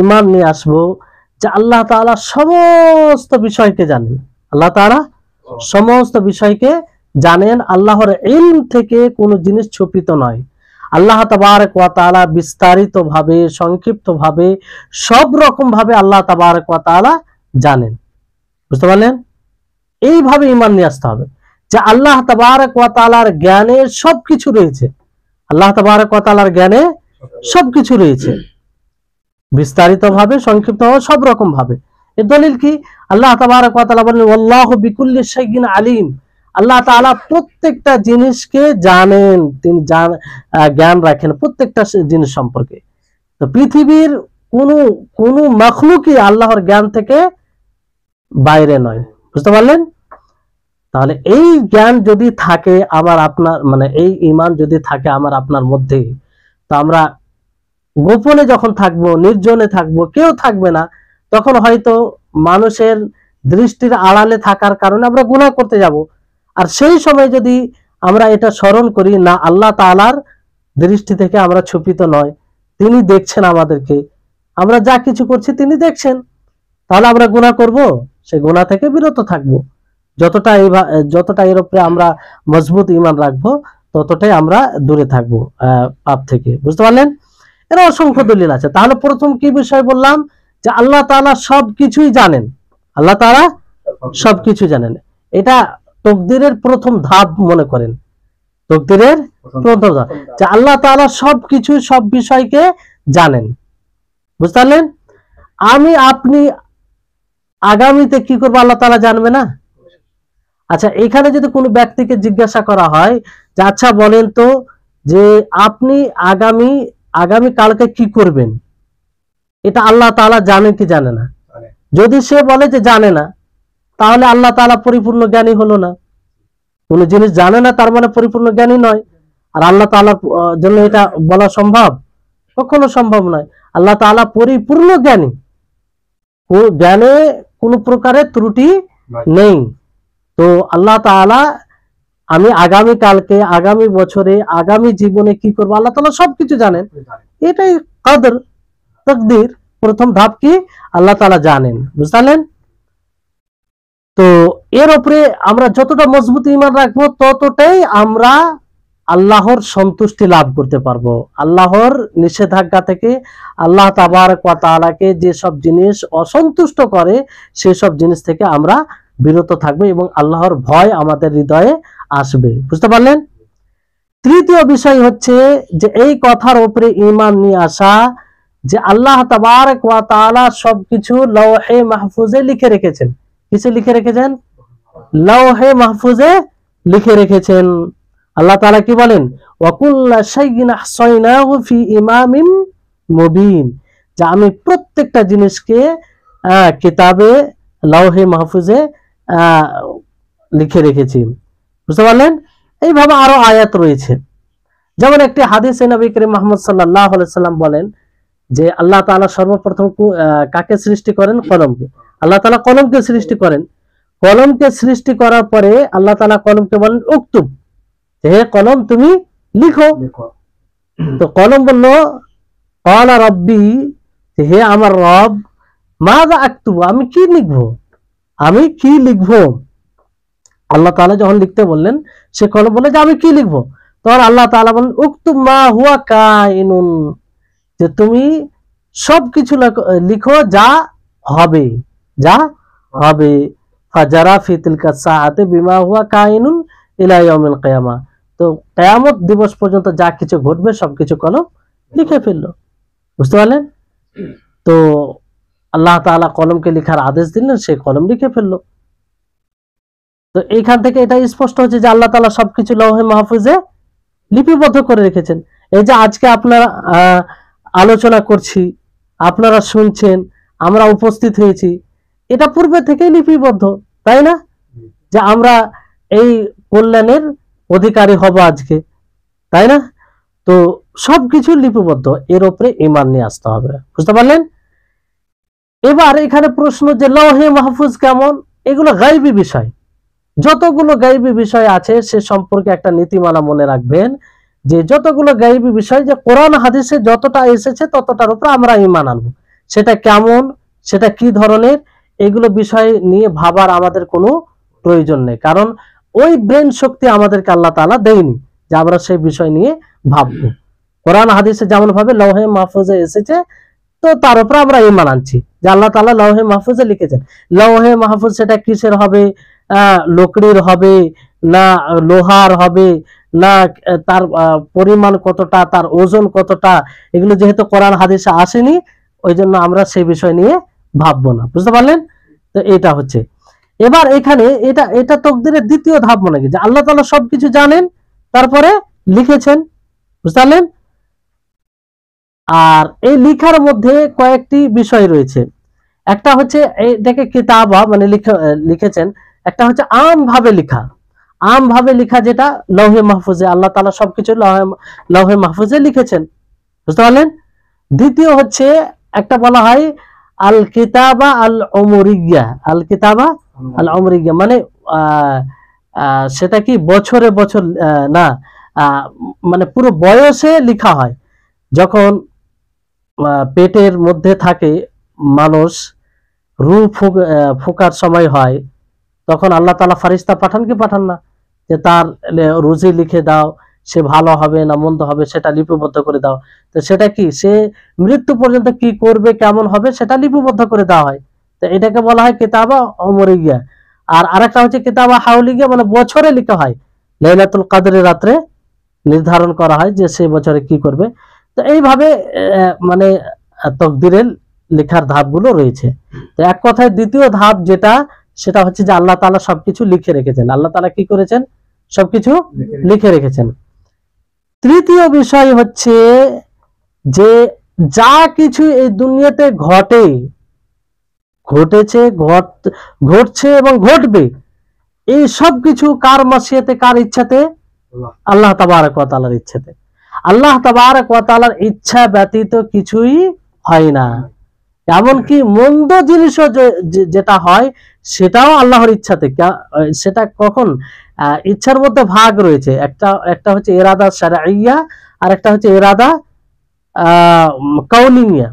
ঈমান নিয়ে আসবো যে আল্লাহ তাআলা সমস্ত বিষয়কে জানেন। আল্লাহ তাআলা সমস্ত বিষয়কে জানেন। আল্লাহর ইলম থেকে কোনো জিনিস ছুপিত নয়। আল্লাহ তাবারক ওয়া তাআলা বিস্তারিতভাবে, সংক্ষিপ্তভাবে, সব রকম ভাবে আল্লাহ তাবারক ওয়া তাআলা জানেন। বুঝতে পারলেন? এইভাবে ঈমান নিয়ে আসতে হবে যে আল্লাহ তাবারক ওয়া তাআলার জ্ঞানে সবকিছু রয়েছে। আল্লাহ তাবারক ওয়া তাআলার জ্ঞানে সবকিছু রয়েছে, বিস্তারিতভাবে, সংক্ষিপ্তভাবে, সব রকম ভাবে। এর দলিল কি? আল্লাহ তাবারক ওয়া তাআলা বলেন আল্লাহু বিকুল্লি শাইইন আলিম। আল্লাহ তাআলা প্রত্যেকটা জিনিসকে জানেন, তিনি জ্ঞান রাখেন প্রত্যেকটা জিনিস সম্পর্কে। তো পৃথিবীর কোন মাখলুকই আল্লাহর জ্ঞান থেকে বাইরে নয়। বুঝতে পারলেন? তাহলে এই জ্ঞান যদি থাকে আমার আপনার, মানে এই ঈমান যদি থাকে আমার আপনার মধ্যে, তো আমরা গোপনে যখন থাকবো, নির্জনে থাকবো, কেউ থাকবে না, তখন হয়তো মানুষের দৃষ্টির আড়ালে থাকার কারণে আমরা গুনাহ করতে যাব। আর সেই সময় যদি আমরা এটা স্মরণ করি না, আল্লাহ তাআলার দৃষ্টি থেকে আমরা ছুপিত নয়, তিনি দেখছেন আমাদেরকে, আমরা যা কিছু করছি তিনি দেখছেন, তাহলে আমরা গুনাহ করব, সেই গুনাহ থেকে বিরত থাকব। যতটা এর উপরে আমরা মজবুত ঈমান রাখবো ততটাই আমরা দূরে থাকবো পাপ থেকে। বুঝতে পারলেন? এর অসংখ্য দলিল আছে। তাহলে প্রথম কি বিষয় বললাম যে আল্লাহ তাআলা সবকিছুই জানেন। আল্লাহ তাআলা সবকিছু জানেন। এটা তাকদীরের প্রথম ধাপ মনে করেন। তাকদীরের প্রথম ধাপ যে আল্লাহ তাআলা সবকিছু, সব বিষয়কে জানেন। বুঝতে পারলেন? আমি আপনি আগামীতে কি করবো আল্লাহ তাআলা জানবে না? আচ্ছা, এখানে যদি কোনো ব্যক্তিকে জিজ্ঞাসা করা হয় যে আচ্ছা বলেন তো যে আপনি আগামী কালকে কি করবেন, এটা আল্লাহ তাআলা জানে কি জানে না? যদি সে বলে যে জানে না, তাহলে আল্লাহ তাআলা পরিপূর্ণ জ্ঞানী হলো না। কোন জিনিস জানে না তার মানে পরিপূর্ণ জ্ঞানী নয়। আর আল্লাহ তাআলার জন্য এটা বলা সম্ভব? কখনো সম্ভব নয়। আল্লাহ তাআলা পরিপূর্ণ জ্ঞানী, জ্ঞানে কোনো প্রকারের ত্রুটি নেই। তো আল্লাহ তাআলা আমি আগামী কালকে, আগামী বছরে, আগামী জীবনে কি করবো আল্লাহ তাআলা সবকিছু জানেন। এটাই কদর, তাকদীর। প্রথম ধাপ কি? আল্লাহ তাআলা জানেন। বুঝলেন? তো এর উপরে আমরা যতটা মজবুত ঈমান রাখবো ততটাই আমরা আল্লাহর সন্তুষ্টি লাভ করতে পারবো। আল্লাহর নিষেধাজ্ঞা থেকে, আল্লাহ তাবারক ওয়া তাআলাকে যেসব জিনিস অসন্তুষ্ট করে সেসব জিনিস থেকে আমরা বিরত থাকবো এবং আল্লাহর ভয় আমাদের হৃদয়ে আসবে। বুঝতে পারলেন? তৃতীয় বিষয় হচ্ছে যে এই কথার উপরে ঈমান নিয়ে আসা যে আল্লাহ তাবারক ওয়া তাআলা সবকিছু লৌহে মাহফুজে লিখে রেখেছেন। কিসে লিখে রেখেছেন? লৌহে মাহফুজে লিখে রেখেছেন। আল্লাহ তাআলা কি বলেন? ওয়া কুল্লা শাইইন আহসাইনাহু ফি ইমামিম মুবিন, যে আমি প্রত্যেকটা জিনিসকে কিতাবে লৌহে মাহফুজে লিখে রেখেছি। বুঝতে পারলেন? এইভাবে আরো আয়াত রয়েছে। যেমন একটি হাদিসে নবী করিম মুহাম্মদ সাল্লাল্লাহু আলাইহি সাল্লাম বলেন যে আল্লাহ তাআলা সর্বপ্রথম কাকে সৃষ্টি করেন? কলমকে। আল্লাহ তাআলা কলমকে সৃষ্টি করেন। কলমকে সৃষ্টি করার পরে আল্লাহ তাআলা কলমকে বলেন উক্তুব, হে কলম তুমি লিখো। তো কলম বলল ক্বালা রাব্বি, হে আমার রব, মাযা আকতুবু, আমি কি লিখবো, আমি কি লিখবো। আল্লাহ তাআলা যখন লিখতে বললেন, সে কলম বলে যে আমি কি লিখবো। তখন আল্লাহ তাআলা বলেন উকতুব মা হুয়া কাইনুন, যে তুমি সবকিছু লিখো যা হবে, যা হবে। ফাজারা ফি তিলকা সাআতে বিমা হুয়া কাইনুন ইলা ইয়াউমিল কিয়ামা, তো কিয়ামত দিবস পর্যন্ত যা কিছু ঘটবে সবকিছু কলম লিখে ফেললো। বুঝতে পারলেন? তো আল্লাহ তাআলা কলমকে লেখার আদেশ দিলেন, সে কলম লিখে ফেললো। তো এইখান থেকে এটা স্পষ্ট হচ্ছে যে আল্লাহ তাআলা সবকিছু লৌহে মাহফুজে লিপিবদ্ধ করে রেখেছেন। এই যে আজকে আপনারা আলোচনা করছি, আপনারা শুনছেন, আমরা উপস্থিত হয়েছি, এটা পূর্বে থেকেই লিপিবদ্ধ, তাই না? যে আমরা এই কল্যাণের অধিকারী হব আজকে, তাই না? তো সবকিছু লিপিবদ্ধ, এর উপরে ঈমান নিয়ে আসতে হবে। বুঝতে পারলেন? এবার এখানে প্রশ্ন যে লৌহে মাহফুজ কেমন? এগুলো গায়বী বিষয়। যতগুলো গায়বী বিষয় আছে সে সম্পর্কে একটা নীতিমালা মনে রাখবেন, যে যতগুলো গায়বী বিষয়, যে কোরআন হাদিসে যতটা এসেছে ততটার উপর আমরা ঈমান আনবো। সেটা কেমন, সেটা কি ধরনের, এগুলো বিষয় নিয়ে ভাবার আমাদের কোনো প্রয়োজন নেই, কারণ ওই ব্রেন শক্তি আমাদেরকে আল্লাহ তাআলা দেয়নি যে আমরা সেই বিষয় নিয়ে ভাববো। কোরআন হাদিসে যেমন ভাবে লৌহে মাহফুজে এসেছে, তো তার উপর আমরা ঈমান আনছি যে আল্লাহ তাআলা লৌহে মাহফুজে লিখেছেন। লৌহে মাহফুজ সেটা কিসের হবে? লকড়ির হবে না লোহার হবে না, তার পরিমাণ কতটা, তার ওজন কতটা, এগুলো যেহেতু কোরআন হাদিসে আসেনি, ওই জন্য আমরা সেই বিষয় নিয়ে ভাববো না। বুঝতে পারলেন? তো এটা হচ্ছে। এবার এখানে এটা তাকদীরের দ্বিতীয় ধাপ মনে কি, যে আল্লাহ তাআলা সবকিছু জানেন, তারপরে লিখেছেন। বুঝতে পারলেন? আর এই লিখার মধ্যে কয়েকটি বিষয় রয়েছে। একটা হচ্ছে এটাকে কিতাবা মানে লিখেছেন, একটা হচ্ছে আম ভাবে লেখা। আম ভাবে লেখা যেটা লৌহে মাহফুজে, আল্লাহ তাআলা সবকিছু লৌহে মাহফুজে লিখেছেন। বুঝতে পারলেন? দ্বিতীয় হচ্ছে একটা বলা হয় আল কিতাবা আল উমরিয়া। আল কিতাবা আল উমরিয়া মানে সেটা কি বছরে বছর না, মানে পুরো বয়সে লেখা হয়। যখন পেটের মধ্যে থাকে মানুষ, রূহ ফোকার সময় হয়, তখন আল্লাহ তাআলা ফারিস্তা পাঠান কি পাঠান না, যে তার রুজি লিখে দাও, সে ভালো হবে না মন্দ হবে সেটা লিপিবদ্ধ করে দাও। তো সেটা কি, সে মৃত্যু পর্যন্ত কি করবে, কেমন হবে, সেটা লিপিবদ্ধ করে দেওয়া হয়। তো এটাকে বলা হয় কিতাবা উমরিয়া। আর আরেকটা হচ্ছে কিতাবা হাউলিয়া, মানে বছরে লেখা হয়। লাইলাতুল কদরের রাত্রে নির্ধারণ করা হয় যে সে বছরে কি করবে। তো এইভাবে মানে তাকদীরের লেখার ধাপগুলো রয়েছে। তো এক কথায় দ্বিতীয় ধাপ যেটা, সেটা হচ্ছে যে আল্লাহ তাআলা সবকিছু লিখে রেখেছেন। আল্লাহ তাআলা কি করেছেন? সবকিছু লিখে রেখেছেন। তৃতীয় বিষয় হচ্ছে যে যা কিছু এই দুনিয়াতে ঘটেছে, ঘটছে এবং ঘটবে, এই সব কিছু কার মাশিয়াতে, কার ইচ্ছাতে? আল্লাহ তাবারক ওয়া তাআলার ইচ্ছাতে। আল্লাহ তাবারক ওয়া তাআলার ইচ্ছা ব্যতীত কিছুই হয় না। এমনকি মন্দ জিনিসও যেটা হয় সেটাও আল্লাহর ইচ্ছাতে। সেটা কখন? ইচ্ছার মধ্যে ভাগ রয়েছে, একটা হচ্ছে ইরাদা শারঈয়া আর একটা হচ্ছে ইরাদা কাউনিয়া।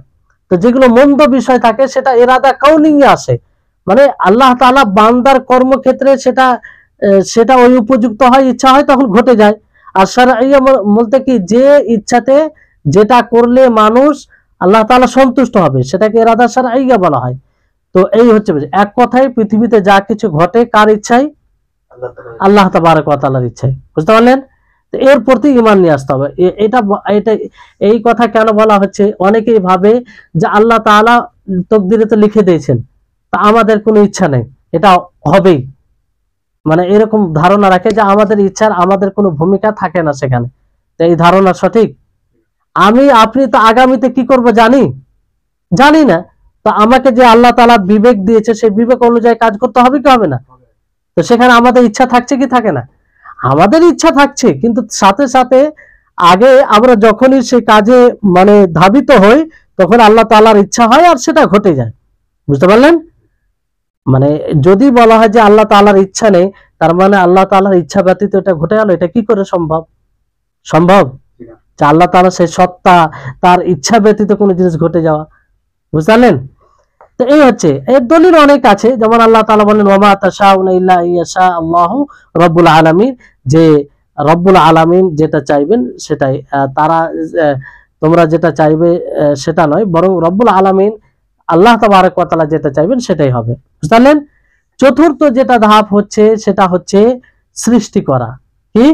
তো যেগুলো মন্দ বিষয় থাকে সেটা ইরাদা কাউনিয়া আসে, মানে আল্লাহ তাআলা বান্দার কর্মক্ষেত্রে সেটা ওই উপযুক্ত হয়, ইচ্ছা হয় তখন ঘটে যায়। আর শারঈয়া বলতে কি, যে ইচ্ছাতে যেটা করলে মানুষ আল্লাহ তাআলা সন্তুষ্ট হবে সেটাকে ইরাদা শারঈয়া বলা হয়। তো এই হচ্ছে এক কথায় পৃথিবীতে যা কিছু ঘটে কার ইচ্ছায়? আল্লাহ তাবারক ওয়া তাআলার ইচ্ছায়। বুঝতে পারলেন? এর প্রতি ঈমান নিয়ে আসতে হবে। এটা এটা এই কথা কেন বলা হচ্ছে, অনেকেই ভাবে যে আল্লাহ তাআলা তকদিরে তো লিখে দিয়েছেন, তা আমাদের কোনো ইচ্ছা নেই, এটা হবেই, মানে এরকম ধারণা রাখে যে আমাদের ইচ্ছার আমাদের কোনো ভূমিকা থাকে না সেখানে। তো এই ধারণা সঠিক? আপনি তো আগামীতে কি করব জানি না। তো আমাকে যে আল্লাহ তাআলা বিবেক দিয়েছে, সেই বিবেক অনুযায়ী কাজ করতে হবে কি হবে না? তো সেখানে আমাদের ইচ্ছা থাকছে কি থাকে না? আমাদের ইচ্ছা থাকছে, কিন্তু সাথে সাথে আগে আমরা যখনই সেই কাজে মানে ধাবিত হই, তখন আল্লাহ তাআলার ইচ্ছা হয় আর সেটা ঘটে যায়। বুঝতে পারলেন? মানে যদি বলা হয় যে আল্লাহ তাআলার ইচ্ছা নেই, তার মানে আল্লাহ তাআলার ইচ্ছা ব্যতীত এটা ঘটে গেল, এটা কি করে সম্ভব যে আল্লাহ তাআলা সেই সত্তা, তার ইচ্ছা ব্যতীত কোনো জিনিস ঘটে যাওয়া? বুঝতে পারলেন? তো এই হচ্ছে, এর দলিল অনেক আছে, যেমন আল্লাহ তাআলা বলেন ওয়া মা তাশাউনা ইল্লা ইয়াশা আল্লাহু রাব্বুল আলামিন, যে রব্বুল আলামিন যেটা চাইবেন সেটাই তোমরা যেটা চাইবে সেটা নয়, বরং রব্বুল আলামিন আল্লাহ তাবারক ওয়া তাআলা যেটা চাইবেন সেটাই হবে। বুঝতে পারলেন? চতুর্থ যেটা ধাপ হচ্ছে সেটা হচ্ছে সৃষ্টি করা। কি?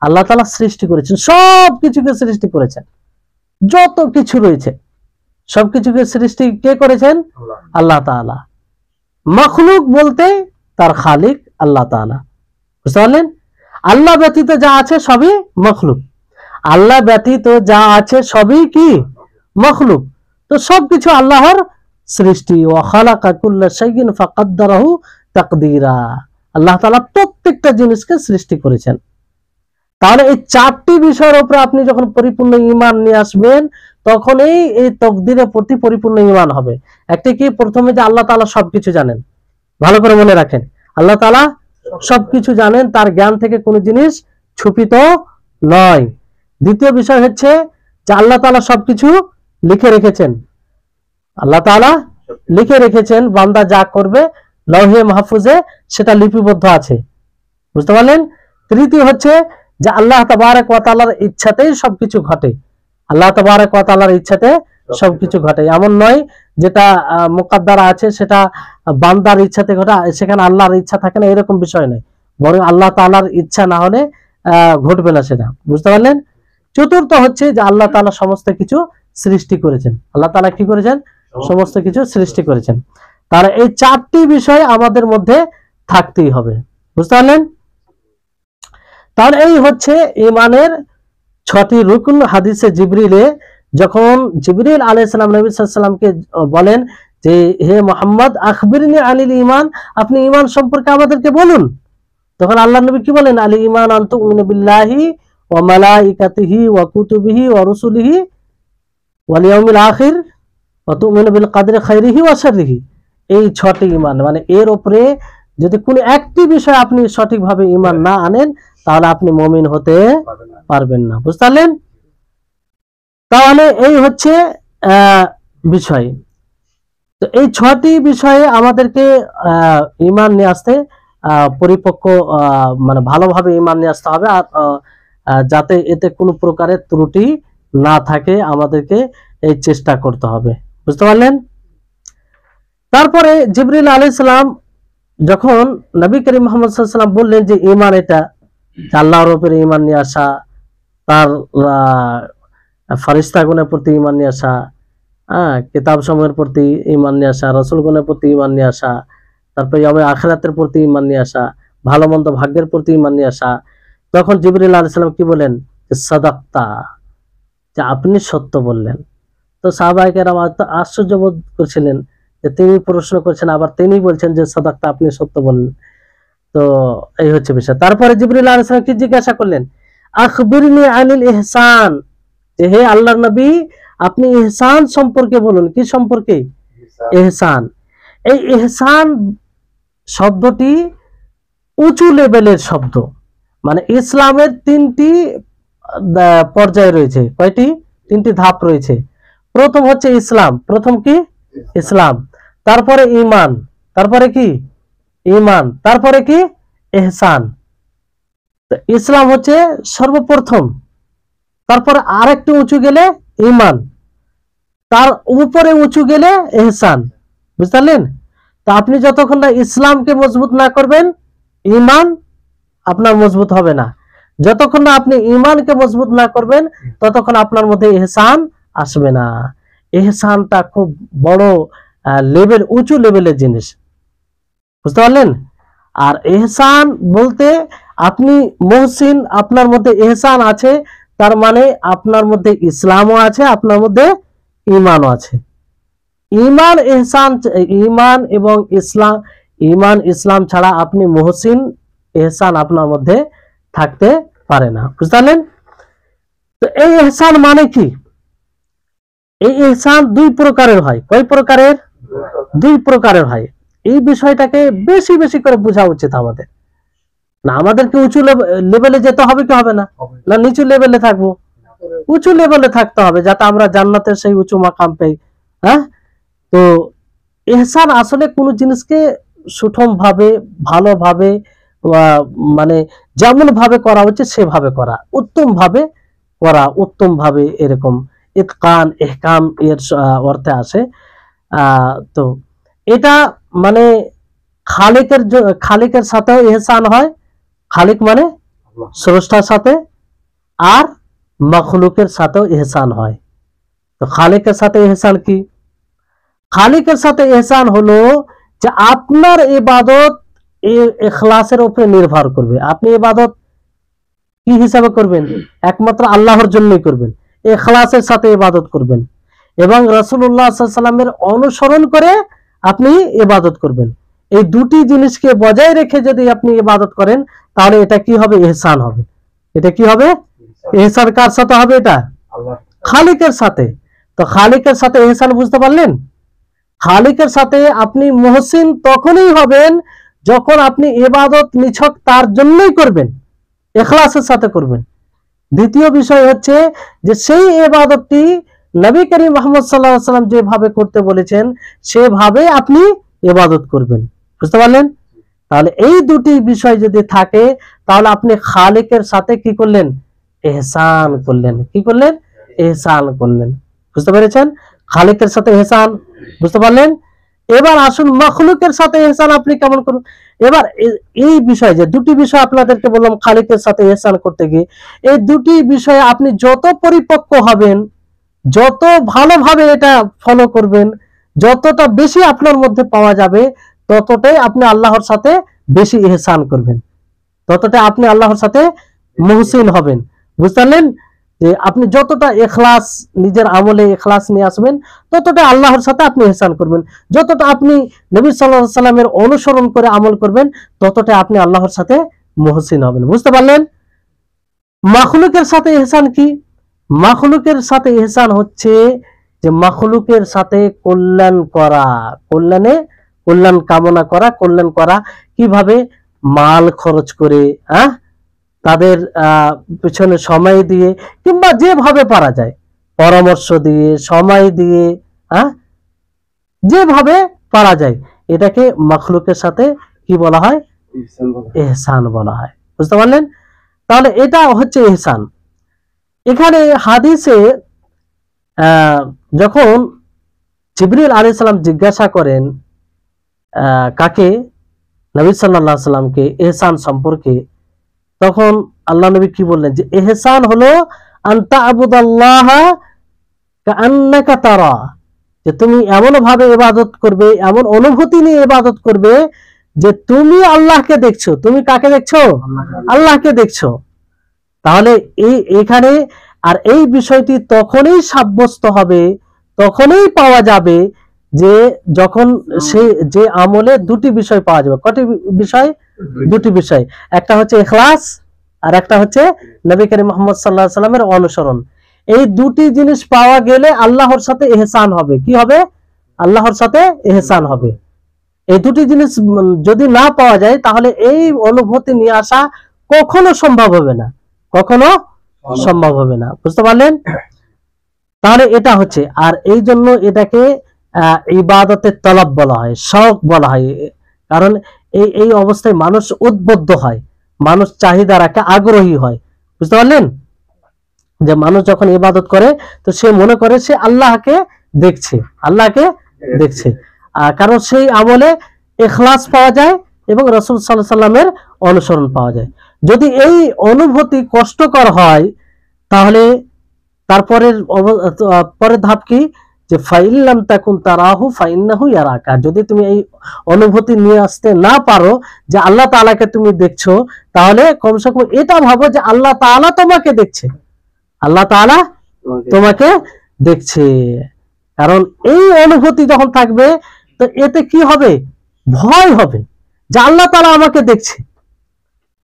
আল্লাহ তাআলা সৃষ্টি করেছেন, সব কিছুকে সৃষ্টি করেছেন, যত কিছু রয়েছে সবকিছুকে সৃষ্টি কে করেছেন? আল্লাহ তাআলা। মখলুক বলতে তার খালিক আল্লাহ তাআলা। বুঝতে পারলেন? আল্লাহ ব্যতীত যা আছে সবই মখলুক, আল্লাহ ব্যতীত যা আছে সবই কি? মখলুক। তো সবকিছু আল্লাহর সৃষ্টি। ওয়া খালাকা কুল্লা শাইইন ফাকাদ্দারাহু তাকদীরা। আল্লাহ তাআলা প্রত্যেকটা জিনিসকে সৃষ্টি করেছেন। তাহলে এই চারটি বিষয়ের উপরে আপনি যখন পরিপূর্ণ ঈমান নিয়ে আসবেন, তখনই এই তকদিরের প্রতি পরিপূর্ণ ঈমান হবে। একটা কি? প্রথমে যে আল্লাহ তাআলা সবকিছু জানেন, ভালো করে মনে রাখেন, আল্লাহ তাআলা সবকিছু জানেন, তার জ্ঞান থেকে কোনো জিনিস ছুপিত নয়। দ্বিতীয় বিষয় হচ্ছে যে আল্লাহ তাআলা সবকিছু লিখে রেখেছেন, আল্লাহ তাআলা লিখে রেখেছেন, বান্দা যা করবে লৌহে মাহফুজে সেটা লিপিবদ্ধ আছে। বুঝতে পারলেন? তৃতীয় হচ্ছে যে আল্লাহ তাবারক ওয়া তাআলার ইচ্ছাতেই সবকিছু ঘটে, আল্লাহ তাবারক ওয়া তাআলার ইচ্ছাতে সবকিছু ঘটে। এমন নয় যেটা মুকাদ্দারা আছে সেটা বান্দার ইচ্ছাতে ঘটে, সেখানে আল্লাহর ইচ্ছা থাকে না, এরকম বিষয় নয়, বরং আল্লাহ তাআলার ইচ্ছা না হলে ঘটবে না সেটা। বুঝতে পারলেন? চতুর্থ হচ্ছে যে আল্লাহ তাআলা সমস্ত কিছু সৃষ্টি করেছেন, আল্লাহ তাআলা কি করেছেন? সমস্ত কিছু সৃষ্টি করেছেন। তাহলে এই চারটি বিষয় আমাদের মধ্যে থাকতেই হবে। বুঝতে পারলেন? তাহলে এই হচ্ছে ঈমানের 6টি রুকন। হাদিসে জিবরিলে যখন জিবরিল আলাইহিস সালাম নবী সাল্লাল্লাহু আলাইহি ওয়াসাল্লামকে বলেন যে হে মুহাম্মদ আখবিরনি আনিল ঈমান, আপনি ঈমান সম্পর্কে আমাদেরকে বলুন, তখন আল্লাহর নবী কি বলেন? আল ঈমান আন তুমিনু বিল্লাহি ওয়া মালাইকাতিহি ওয়া কুতুবিহি ওয়া রুসুলিহি ওয়াল ইয়াউমিল আখির ওয়া তুমিনু বিল কদরি খাইরিহি ওয়া শাররিহি। এই 6টি ঈমান, মানে এর উপরে যদি কোনো একটি বিষয় আপনি সঠিকভাবে ঈমান না আনেন, তাহলে আপনি মুমিন হতে পারবেন না। বুঝতে পারলেন? তাহলে এই হচ্ছে বিষয়। তো এই 6টি বিষয়ে আমাদেরকে ঈমান নিয়ে আসতে পরিপক্ক, মানে ভালোভাবে ঈমান নিয়ে আসতে হবে, আর যাতে এতে কোনো প্রকারের ত্রুটি না থাকে আমাদেরকে এই চেষ্টা করতে হবে। বুঝতে পারলেন? তারপরে জিবরিল আলাইহিস সালাম যখন নবী করিম মুহাম্মদ সাল্লাল্লাহু আলাইহি ওয়াসাল্লাম বললেন যে ঈমান এটা আল্লাহর উপরে ঈমান নিয়ে আসা, তার ফেরেশতাগণের প্রতি ঈমান নিয়ে আসা, কিতাব সমূহের প্রতি ঈমান নিয়ে আসা, রাসূলগণের প্রতি ঈমান নিয়ে আসা, তারপর ইয়াউমে আখিরাতের প্রতি ঈমান নিয়ে আসা, ভালো মন্দ ভাগ্যের প্রতি ঈমান নিয়ে আসা, তখন জিবরিল আলাইহিস সালাম কি বলেন? যে সাদাক্তা, যে আপনি সত্য বললেন। তো সাহাবায়ে কেরাম আশ্চর্য বোধ করছিলেন যে তিনি প্রশ্ন করছেন, আবার তিনি বলছেন যে সাদাক্তা, আপনি সত্য বললেন। তো এই হচ্ছে বিষয়। তারপরে জিবরিল আলাইহিস সালাম কি জিজ্ঞাসা করলেন? আখবিরনি আনিল ইহসান, যে হে আল্লাহর নবী আপনি ইহসান সম্পর্কে বলুন। কি সম্পর্কে? ইহসান। এই ইহসান শব্দটি উঁচু লেভেলের শব্দ, মানে ইসলামের 3টি পর্যায় রয়েছে। কয়টি? 3টি ধাপ রয়েছে। প্রথম হচ্ছে ইসলাম। প্রথম কি? ইসলাম। তারপরে ঈমান, তারপরে কি? ঈমান, তারপরে কি? ইহসান। তো ইসলাম হচ্ছে সর্বপ্রথম, তারপরে আরেকটু উঁচু গেলে ঈমান, তার উপরে উঁচু গেলে ইহসান। বুঝতে পারলেন? তো আপনি যতক্ষণ না ইসলামকে মজবুত না করবেন, ঈমান আপনার মজবুত হবে না। যতক্ষণ না আপনি ঈমানকে মজবুত না করবেন ততক্ষণ আপনার মধ্যে ইহসান আসবে না। ইহসানটা খুব বড় লেভেল, উঁচু লেভেলের জিনিস, বুঝতে পারলেন? আর ইহসান বলতে আপনি মুহসিন, আপনার মধ্যে ইহসান আছে, তার মানে আপনার মধ্যে ইসলামও আছে, আপনার মধ্যে ঈমানও আছে। ঈমান ইহসান, ঈমান এবং ইসলাম, ঈমান ইসলাম ছাড়া আপনি মুহসিন ইহসান আপনার মধ্যে থাকতে পারে না, বুঝতে পারলেন? তো এই ইহসান মানে কি? এই ইহসান দুই প্রকারের হয়। কয় প্রকারের? দুই প্রকারের হয়। এই বিষয়টাকে বেশি বেশি করে বোঝা উচিত আমাদের। না আমাদেরকে উঁচু লেভেলে যেতে হবে কি হবে না? না নিচু লেভেলে থাকবো? উঁচু লেভেলে থাকতে হবে যাতে আমরা জান্নাতের সেই উঁচু মাকাম পাই। হ্যাঁ, তো ইহসান আসলে কোনো জিনিসকে সুঠম ভাবে, ভালোভাবে, মানে যেমন ভাবে করা উচিত সেভাবে করা, উত্তম ভাবে করা, উত্তম ভাবে, এরকম ইতকান ইহকাম এর অর্থে আসে। তো এটা মানে খালিকের সাথেও ইহসান হয়, খালিক মানে স্রষ্টার সাথে, আর মখলুকের সাথেও ইহসান হয়। তো খালিকের সাথে ইহসান কি? খালিকের সাথে ইহসান হলো যে আপনার ইবাদত ইখলাসের উপরে নির্ভর করবে। আপনি ইবাদত কি হিসাবে করবেন? একমাত্র আল্লাহর জন্যই করবেন, ইখলাসের সাথে ইবাদত করবেন এবং রাসূলুল্লাহ সাল্লাল্লাহু আলাইহি ওয়াসাল্লামের অনুসরণ করে আপনি ইবাদত করবেন। এই দুটি জিনিসকে বজায় রেখে যদি আপনি ইবাদত করেন তাহলে এটা কি হবে? ইহসান হবে। এটা কি হবে? ইহসান কার সাথে হবে? এটা খালিকের সাথে। তো খালিকের সাথে ইহসান বুঝতে পারলেন? খালিকের সাথে আপনি মুহসিন তখনই হবেন যখন আপনি ইবাদত নিছক তার জন্যই করবেন, ইখলাসের সাথে করবেন। দ্বিতীয় বিষয় হচ্ছে যে সেই ইবাদতটি নবী করিম মুহাম্মদ সাল্লাল্লাহু আলাইহি ওয়াসাল্লাম যেভাবে করতে বলেছেন সেভাবে আপনি ইবাদত করবেন, বুঝতে পারলেন? তাহলে এই দুটি বিষয় যদি থাকে তাহলে আপনি খালিকের সাথে কি করলেন? ইহসান করলেন। কি করলেন? ইহসান করলেন, বুঝতে পেরেছেন? খালিকের সাথে ইহসান, বুঝতে পারলেন? এবার আসুন মখলুকের সাথে ইহসান আপনি কেমন করুন। এবার এই বিষয়, যে দুটি বিষয় আপনাদেরকে বললাম খালিকের সাথে ইহসান করতে গিয়ে, এই দুটি বিষয়ে আপনি যত পরিপক্ক হবেন, যত ভালোভাবে এটা ফলো করবেন, যতটা বেশি আপনার মধ্যে পাওয়া যাবে ততটাই আপনি আল্লাহর সাথে বেশি ইহসান করবেন, ততটাই আপনি আল্লাহর সাথে মুহসিন হবেন, বুঝতে পারলেন? যে আপনি যতটা ইখলাস, নিজের আমলে ইখলাস নিয়ে আসবেন ততটা আল্লাহর সাথে আপনি ইহসান করবেন। যতটা আপনি নবী সাল্লাল্লাহু আলাইহি ওয়াসাল্লামের অনুসরণ করে আমল করবেন ততটা আপনি আল্লাহর সাথে মুহসিন হবেন, বুঝতে পারলেন? মাখলুকের সাথে ইহসান কি? মাখলুকের সাথে ইহসান হচ্ছে যে মাখলুকের সাথে কল্যাণ করা, কল্যাণ কামনা করা, কল্যাণ করা কিভাবে? মাল খরচ করে, তাদের পিছনে সময় দিয়ে, কিংবা যেভাবে পারা যায় পরামর্শ দিয়ে, সময় দিয়ে, যেভাবে পারা যায়, এটাকে মাখলুকের সাথে কি বলা হয়? ইহসান বলা হয়, বুঝতে পারলেন? তাহলে এটা হচ্ছে ইহসান। এখানে হাদিসে যখন জিবরিল আলাইহিস সালাম জিজ্ঞাসা করেন কাকে? নবী সাল্লাল্লাহু আলাইহি সাল্লামকে ইহসান সম্পর্কে, তখন আল্লাহ নবী কি বললেন? যে ইহসান হলো আনতা আবুদাল্লাহ কাআন্নাকা তারা, যে তুমি এমন ভাবে ইবাদত করবে, এমন অনুভূতি নিয়ে ইবাদত করবে যে তুমি আল্লাহকে দেখছো। তুমি কাকে দেখছো? আল্লাহকে দেখছো। তাহলে এখানে আর এই বিষয়টি তখনই সাব্যস্ত হবে, তখনই পাওয়া যাবে যে যখন যে আমলে দুটি বিষয় পাওয়া যাবে। কটি বিষয়? দুটি বিষয়। একটা হচ্ছে ইখলাস আর একটা হচ্ছে নবী করিম মুহাম্মদ সাল্লাল্লাহু আলাইহি ওয়াসাল্লামের অনুসরণ। এই দুটি জিনিস পাওয়া গেলে আল্লাহর সাথে ইহসান হবে। কি হবে? আল্লাহর সাথে ইহসান হবে। এই দুটি জিনিস যদি না পাওয়া যায় তাহলে এই অনুভূতি নিয়ে আসা কখনো সম্ভব হবে না, কখনো সম্ভব হবে না, বুঝতে পারলেন? তাহলে এটা হচ্ছে, আর এই জন্য এটাকে ইবাদতের তলব বলা হয়, শৌক বলা হয়। কারণ এই অবস্থায় মানুষ উদ্বুদ্ধ হয়, মানুষ চাহিদা রাখে, আগ্রহী হয়, বুঝতে পারলেন? যে মানুষ যখন ইবাদত করে তো সে মনে করে সে আল্লাহকে দেখছে, আল্লাহকে দেখছে, কারণ সেই আমলে ইখলাস পাওয়া যায় এবং রাসূল সাল্লাল্লাহু আলাইহি ওয়াসাল্লামের অনুসরণ পাওয়া যায়। যদি এই অনুভূতি কষ্টকর হয় তাহলে তারপরের পরের ধাপ কি, যে ফাইল্লাম তাকুন তারাহু ফাইন্নাহু ইয়ারাকা। যদি তুমি এই অনুভূতি নিয়ে আসতে না পারো যে আল্লাহ তাআলাকে তুমি দেখছো, তাহলে কমসে কম এটা ভাবো যে আল্লাহ তাআলা তোমাকে দেখছে, আল্লাহ তাআলা তোমাকে দেখছে। কারণ এই অনুভূতি যখন থাকবে তো এতে কি হবে, ভয় হবে যে আল্লাহ তাআলা আমাকে দেখছে,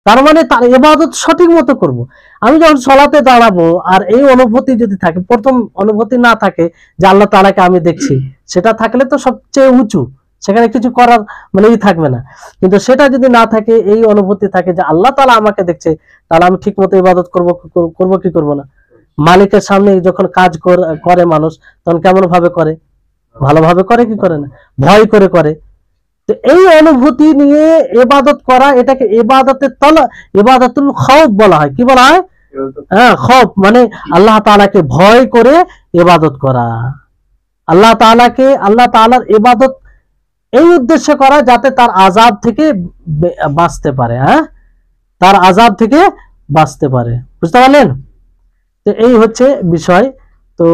তার মানে তার ইবাদত সঠিক মতো করব। আমি যখন সলাতে দাঁড়াবো আর এই অনুভূতি যদি থাকে, প্রথম অনুভূতি না থাকে যে আল্লাহ তাআলাকে আমি দেখছি, সেটা থাকলে তো সবচেয়ে উঁচু, সেখানে কিছু করার মানে থাকবে না। কিন্তু সেটা যদি না থাকে, এই অনুভূতি থাকে যে আল্লাহ তাআলা আমাকে দেখছে, তাহলে আমি ঠিক মতো ইবাদত করব কি করব না। মালিকের সামনে যখন কাজ করে মানুষ, তখন কেমন ভাবে করে, ভালোভাবে করে কি করে না, ভয় করে করে। তো এই অনুভূতি নিয়ে ইবাদত করা, এটাকে ইবাদতুল খৌফ বলা হয়। কি বলা হয়? হ্যাঁ, খৌফ মানে আল্লাহ তাআলাকে ভয় করে ইবাদত করা। আল্লাহ তাআলার ইবাদত এই উদ্দেশ্যে করা যাতে তার আযাব থেকে বাঁচতে পারে। হ্যাঁ, তার আযাব থেকে বাঁচতে পারে। বুঝতে পারলেন? তো এই হচ্ছে বিষয়। তো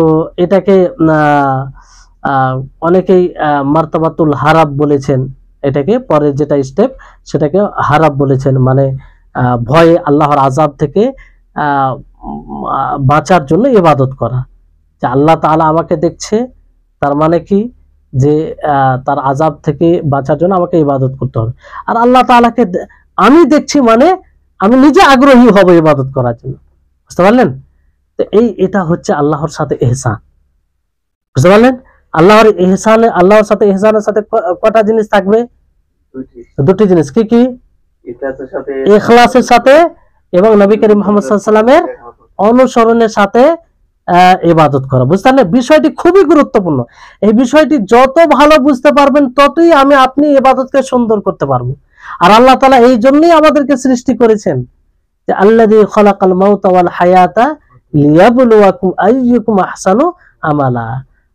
এটাকে অনেকেই মারতাবাতুল হারাব বলেছেন, এটাকে পরে যেটা স্টেপ সেটাকে হারাব বলেছেন, মানে ভয়ে আল্লাহর আযাব থেকে বাঁচার জন্য ইবাদত করা। যে আল্লাহ তাআলা আমাকে দেখছে, তার মানে কি, যে তার আযাব থেকে বাঁচার জন্য আমাকে ইবাদত করতে হবে। আর আল্লাহ তাআলাকে আমি দেখছি মানে আমি নিজে আগ্রহী হব ইবাদত করার জন্য। বুঝতে পারলেন? তো এটা হচ্ছে আল্লাহর সাথে ইহসান। বুঝতে পারলেন? আল্লাহর সাথে ইহসানের সাথে কটা জিনিস থাকবে? দুটি জিনিস। কি কি? ইখলাসের সাথে এবং নবী করিম মুহাম্মদ সাল্লাল্লাহু আলাইহি ওয়াসাল্লামের অনুসরণের সাথে ইবাদত করা। বুঝতে পারলেন? বিষয়টি খুবই গুরুত্বপূর্ণ। এই বিষয়টি যত ভালো বুঝতে পারবেন, ততই আপনি ইবাদতকে সুন্দর করতে পারবো। আর আল্লাহ তাআলা এই জন্যই আমাদেরকে সৃষ্টি করেছেন যে আল্লাযী খালাকাল মাউতা ওয়াল হায়াতা লিয়াবলুয়াকুম আইয়ুকুম আহসানু আমালা।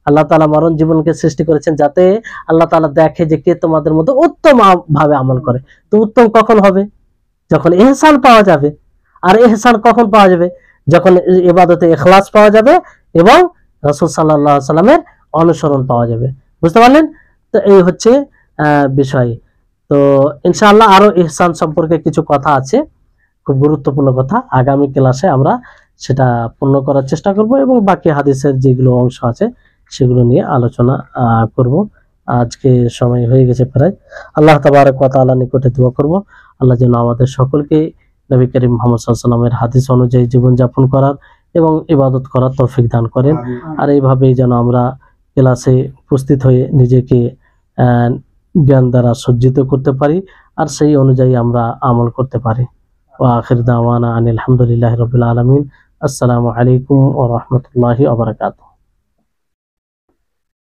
আল্লাহ তাআলা মরণ জীবনকে সৃষ্টি করেছেন যাতে আল্লাহ তাআলা দেখে যে কে তোমাদের মধ্যে উত্তম ভাবে আমল করে। তো উত্তম কখন হবে? যখন ইহসান পাওয়া যাবে। আর ইহসান কখন পাওয়া যাবে? যখন ইবাদতে ইখলাস পাওয়া যাবে এবং রাসূল সাল্লাল্লাহু আলাইহি সাল্লামের অনুসরণ পাওয়া যাবে। বুঝতে পারলেন? তো এই হচ্ছে বিষয়। তো ইনশাআল্লাহ আরো ইহসান সম্পর্কে কিছু কথা আছে, খুব গুরুত্বপূর্ণ কথা। আগামী ক্লাসে আমরা সেটা পূর্ণ করার চেষ্টা করব এবং বাকি হাদিসের যেগুলো অংশ আছে সেগুলো নিয়ে আলোচনা করব। আজকে সময় হয়ে গেছে প্রায়। আল্লাহ তাবারক ওয়া তাআলা নিকটে দোয়া করব, আল্লাহ যেন আমাদের সকলকে নবী করিম মুহাম্মদ সাল্লাল্লাহু আলাইহি ওয়াসাল্লামের হাদিস অনুযায়ী জীবন যাপন করার এবং ইবাদত করার তৌফিক দান করেন। আর এইভাবেই যেন আমরা ক্লাসে উপস্থিত হয়ে নিজেকে জ্ঞান দ্বারা সজ্জিত করতে পারি আর সেই অনুযায়ী আমরা আমল করতে পারি। ওয়া আখির দাওয়ানা আনিল হামদুলিল্লাহি রাব্বিল আলামিন। আসসালামু আলাইকুম ওয়া রাহমাতুল্লাহি ওয়া বারাকাতুহু।